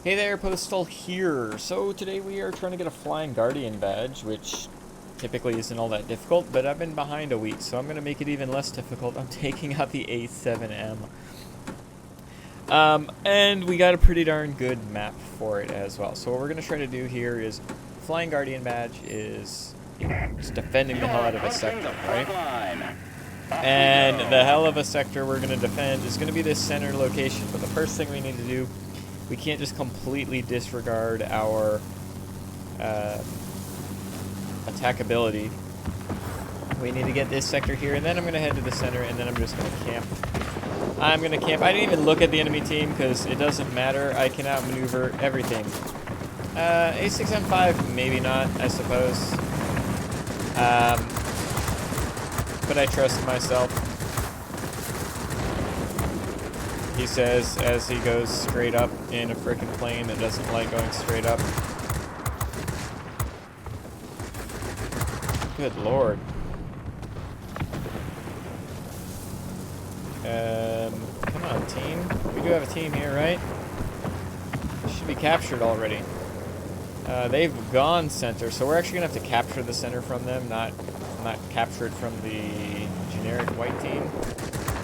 Hey there, Postal here. So today we are trying to get a Flying Guardian badge, which typically isn't all that difficult, but I've been behind a week, so I'm going to make it even less difficult. I'm taking out the A7M. And we got a pretty darn good map for it as well. So what we're going to try to do here is, Flying Guardian badge is, you know, just defending the hell out of a sector, right? And the hell of a sector we're going to defend is going to be this center location, but the first thing we need to do, we can't just completely disregard our attackability. We need to get this sector here, and then I'm going to head to the center, and then I'm just going to camp. I didn't even look at the enemy team because it doesn't matter. I can outmaneuver everything. A6M5, maybe not, I suppose. But I trust myself. He says as he goes straight up in a frickin' plane that doesn't like going straight up. Good lord. Come on, team. We do have a team here, right? Should be captured already. They've gone center, so we're actually gonna have to capture the center from them, not captured from the generic white team,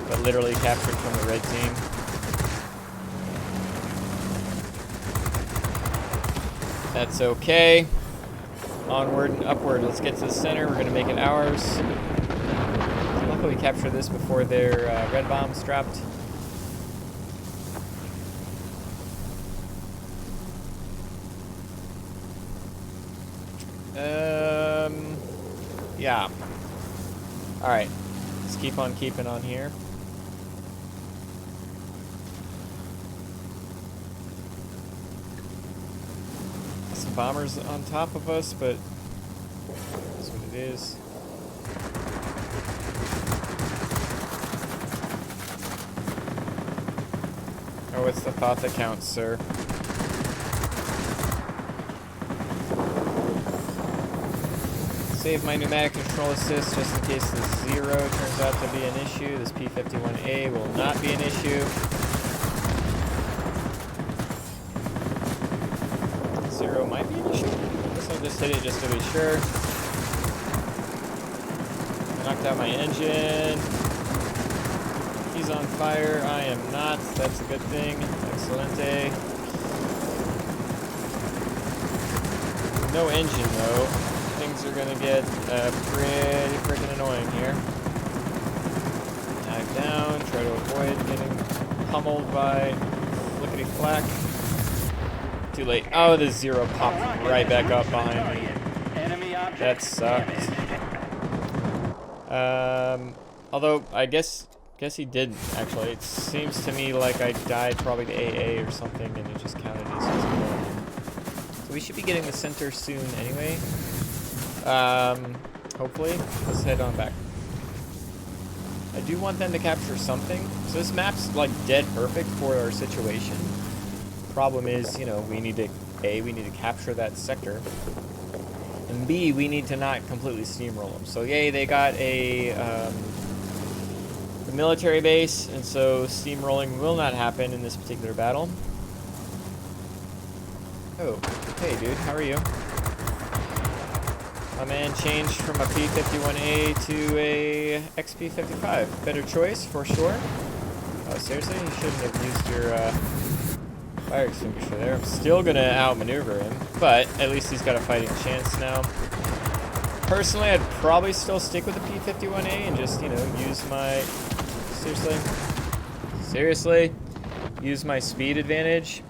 but literally captured from the red team. That's okay. Onward and upward. Let's get to the center. We're gonna make it ours. So luckily we capture this before their red bomb's dropped. Yeah. Alright. Let's keep on keeping on here. Some bombers on top of us, but that's what it is. Oh, it's the thought that counts, sir. Save my pneumatic control assist just in case the zero turns out to be an issue. This P-51A will not be an issue. Zero might be an issue. I guess I'll just hit it just to be sure. I knocked out my engine. He's on fire. I am not. That's a good thing. Excelente. No engine though. Things are gonna get pretty freaking annoying here. Dive down, try to avoid getting pummeled by flickety flack. Too late. Oh, the zero popped right back up behind me. That sucked. Although I guess he didn't actually. It seems to me like I died probably to AA or something, and it just counted as a. So we should be getting the center soon anyway. Hopefully. Let's head on back. I do want them to capture something. So this map's like dead perfect for our situation. Problem is, you know, we need to capture that sector, and B, we need to not completely steamroll them. So yay, they got a military base, and so steamrolling will not happen in this particular battle. Oh, hey dude, how are you? My man changed from a P-51A to a XP-55. Better choice, for sure. Oh, seriously? You shouldn't have used your fire extinguisher there. I'm still going to outmaneuver him, but at least he's got a fighting chance now. Personally, I'd probably still stick with the P-51A and just, you know, use my... Seriously? Use my speed advantage.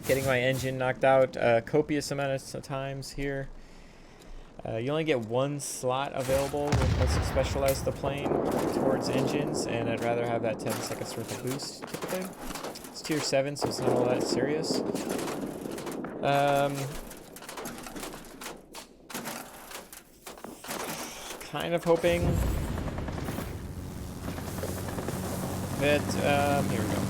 Getting my engine knocked out a copious amount of times here. You only get one slot available once you specialize the plane towards engines, and I'd rather have that 10 seconds worth of boost, typically. It's tier 7, so it's not all that serious. Kind of hoping that, here we go.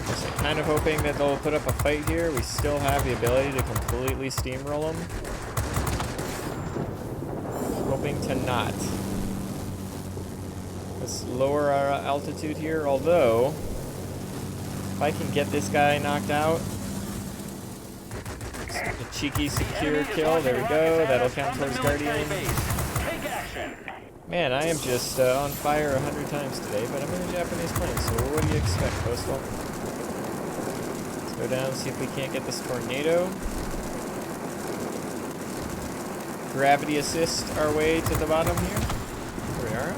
Just kind of hoping that they'll put up a fight here. We still have the ability to completely steamroll them. Hoping to not. Let's lower our altitude here, although if I can get this guy knocked out, A cheeky secure kill. There we go. That'll count towards Guardian. Man, I am just on fire 100 times today, but I'm in a Japanese plane, so what do you expect, Postal? Let's go down and see if we can't get this tornado. Gravity assist our way to the bottom here. Here we are.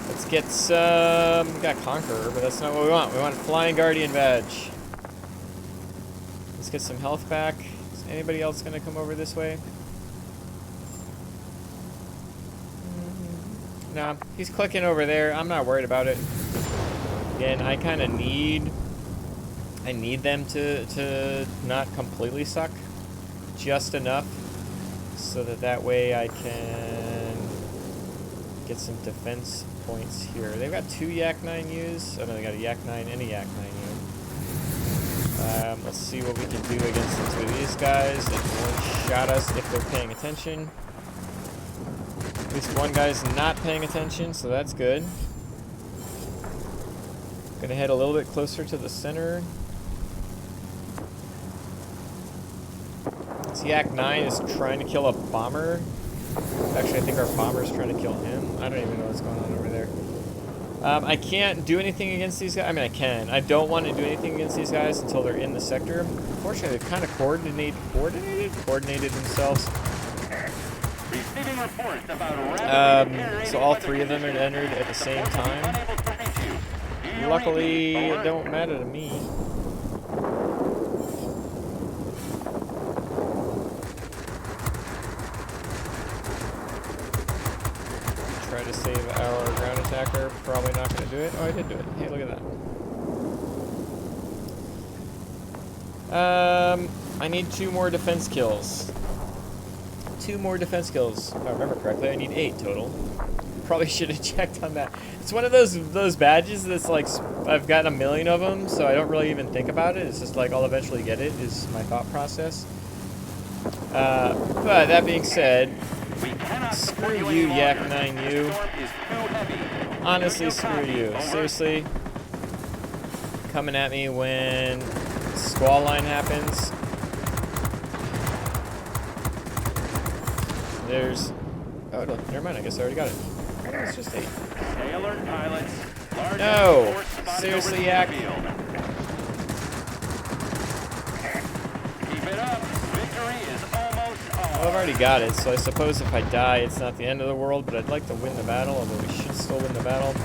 Let's get some... We got Conqueror, but that's not what we want. We want Flying Guardian Badge. Let's get some health back. Is anybody else going to come over this way? No, he's clicking over there. I'm not worried about it. Again, I kind of need... I need them to not completely suck. Just enough. So that way I can get some defense points here. They've got 2 Yak 9Us. Oh no, they got a Yak 9 and a Yak 9U. Let's see what we can do against the 2 of these guys. They won't shot us if they're paying attention. At least one guy's not paying attention, so that's good. Gonna head a little bit closer to the center. This Yak 9 is trying to kill a bomber. Actually, I think our bomber's trying to kill him. I don't even know what's going on over there. I can't do anything against these guys. I mean, I can. I don't want to do anything against these guys until they're in the sector. Unfortunately, they've kind of coordinated themselves. So all 3 of them are entered at the same time. Luckily, it don't matter to me. Try to save our ground attacker. Probably not going to do it. Oh, I did do it. Hey, look at that. I need 2 more defense kills. 2 more defense kills. If I remember correctly, I need 8 total. Probably should have checked on that. It's one of those badges that's like, I've gotten a million of them, so I don't really even think about it. It's just like, I'll eventually get it, is my thought process. But that being said, screw you, Yak 9U. Honestly, screw you. Seriously. Coming at me when squall line happens. There's... Oh, no, never mind. I guess I already got it. Oh, it's just 8. Stay alert, pilots. No! Seriously, Yak. Keep it up. Victory is almost on. Well, I've already got it, so I suppose if I die, it's not the end of the world, but I'd like to win the battle, although we should still win the battle.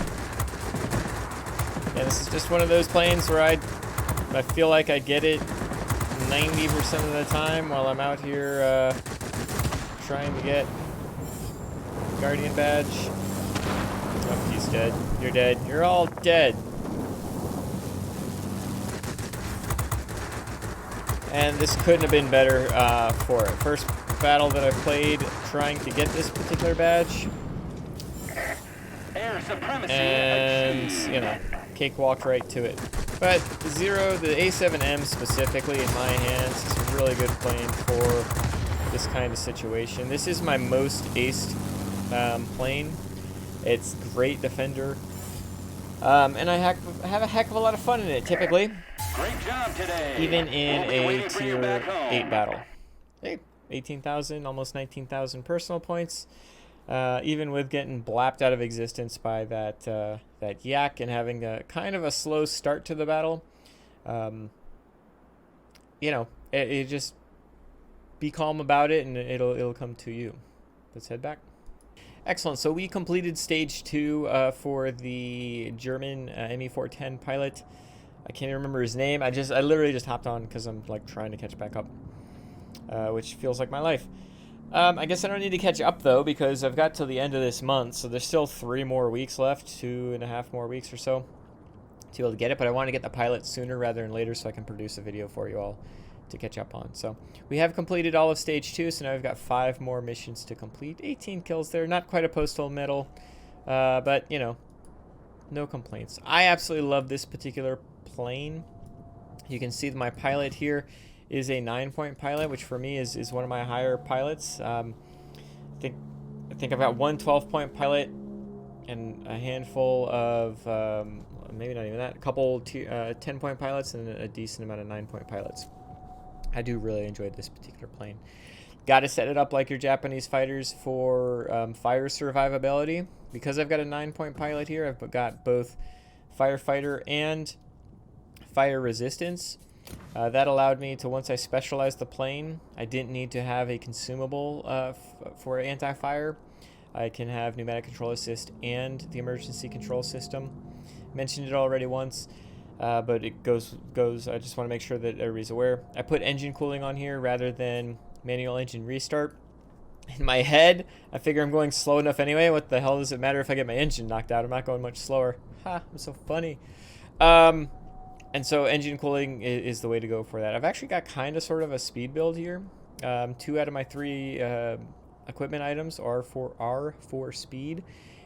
And this is just one of those planes where I feel like I get it 90% of the time while I'm out here trying to get Guardian Badge. Oh, he's dead. You're dead. You're all dead. And this couldn't have been better for it. First battle that I played trying to get this particular badge. Air supremacy and, you know, cakewalked right to it. But the A7M specifically in my hands is a really good plane for this kind of situation. This is my most aced plane. It's great defender. And I have a heck of a lot of fun in it, typically. Great job today. Even in a tier 8 battle. Hey, 18,000, almost 19,000 personal points. Even with getting blapped out of existence by that Yak and having a kind of a slow start to the battle. You know, it just be calm about it and it'll come to you. Let's head back. Excellent. So we completed stage 2 for the German Me-410 pilot. I can't even remember his name. I literally just hopped on because I'm like trying to catch back up, which feels like my life. I guess I don't need to catch up though because I've got till the end of this month, so there's still 3 more weeks left, 2.5 more weeks or so to be able to get it. But I want to get the pilot sooner rather than later so I can produce a video for you all to catch up on. So we have completed all of stage 2, so now we've got 5 more missions to complete. 18 kills there, not quite a postal medal, but you know, no complaints. I absolutely love this particular plane. You can see my pilot here is a 9-point pilot, which for me is one of my higher pilots. I think I've got one 12-point pilot and a handful of maybe not even that, a couple 10-point pilots and a decent amount of 9-point pilots. I do really enjoy this particular plane. Got to set it up like your Japanese fighters for fire survivability. Because I've got a 9-point pilot here, I've got both firefighter and fire resistance. That allowed me to, once I specialized the plane, I didn't need to have a consumable for anti-fire. I can have pneumatic control assist and the emergency control system. Mentioned it already once, but it goes. I just want to make sure that everybody's aware. I put engine cooling on here rather than manual engine restart. In my head, I figure I'm going slow enough anyway. What the hell does it matter if I get my engine knocked out? I'm not going much slower. Ha, I'm so funny. And so engine cooling is the way to go for that. I've actually got kind of sort of a speed build here. 2 out of my 3 equipment items are for speed.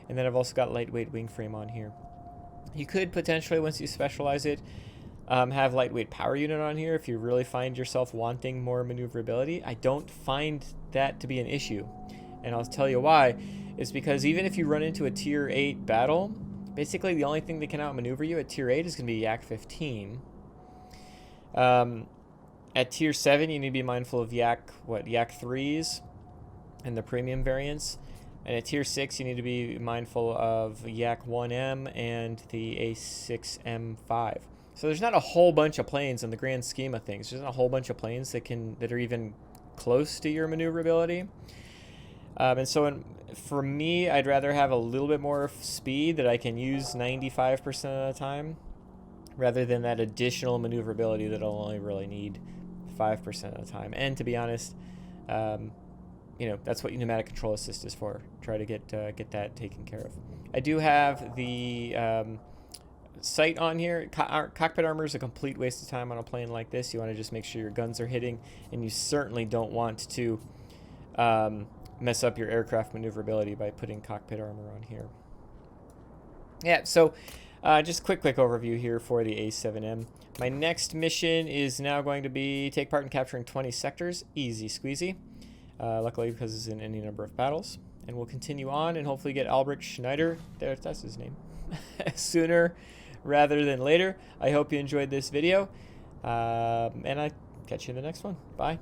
And then I've also got lightweight wing frame on here. You could potentially, once you specialize it, have lightweight power unit on here if you really find yourself wanting more maneuverability. I don't find that to be an issue. And I'll tell you why. It's because even if you run into a tier 8 battle, basically the only thing that can outmaneuver you at tier 8 is going to be Yak 15. At tier 7, you need to be mindful of Yak 3s and the premium variants. And at tier 6, you need to be mindful of Yak 1M and the A7M. So there's not a whole bunch of planes in the grand scheme of things. There's not a whole bunch of planes that are even close to your maneuverability. And so for me, I'd rather have a little bit more speed that I can use 95% of the time, rather than that additional maneuverability that I'll only really need 5% of the time. And to be honest, that's what pneumatic control assist is for. Try to get that taken care of. I do have the sight on here. Cockpit armor is a complete waste of time on a plane like this. You want to just make sure your guns are hitting, and you certainly don't want to mess up your aircraft maneuverability by putting cockpit armor on here. Yeah, so just quick overview here for the A7M. My next mission is now going to be take part in capturing 20 sectors. Easy squeezy. Luckily, because it's in any number of battles. And we'll continue on and hopefully get Albrecht Schneider, that's his name, sooner rather than later. I hope you enjoyed this video, and I catch you in the next one. Bye.